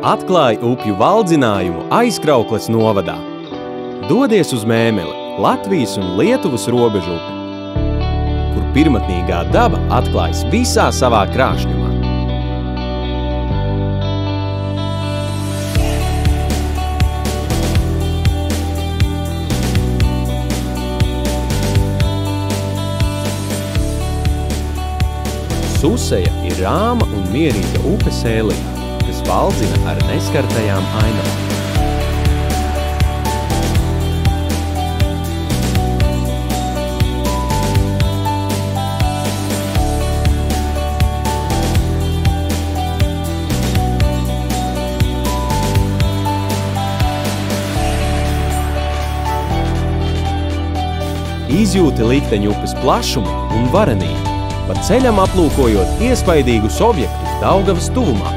Atklāj upju valdzinājumu Aizkraukles novadā. Dodies uz Mēmeli, Latvijas un Lietuvas robežu upi, kur pirmatnīgā daba atklājas visā savā krāšņumā. Suseja ir rāma un mierīga upe Sēlijā, kas valdzina ar neskartajām ainavām. Izjūti likteņu upes plašumu un varenību, pa ceļam aplūkojot iespaidīgus objektus Daugavas tuvumā.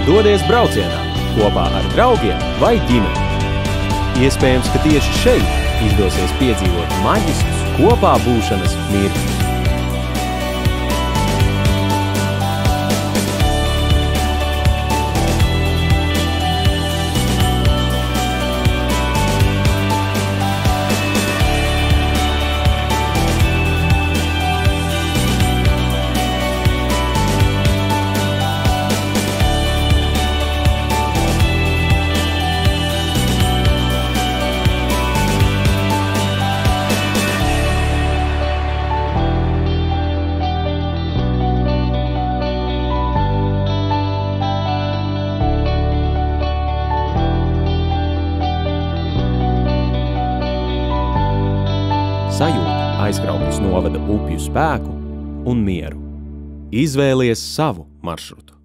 Dodies braucienā kopā ar draugiem vai ģimeni. Iespējams, ka tieši šeit izdosies piedzīvot maģiskus kopā būšanas mirkļus. Sajūti Aizkraukles novada upju spēku un mieru. Izvēlies savu maršrutu.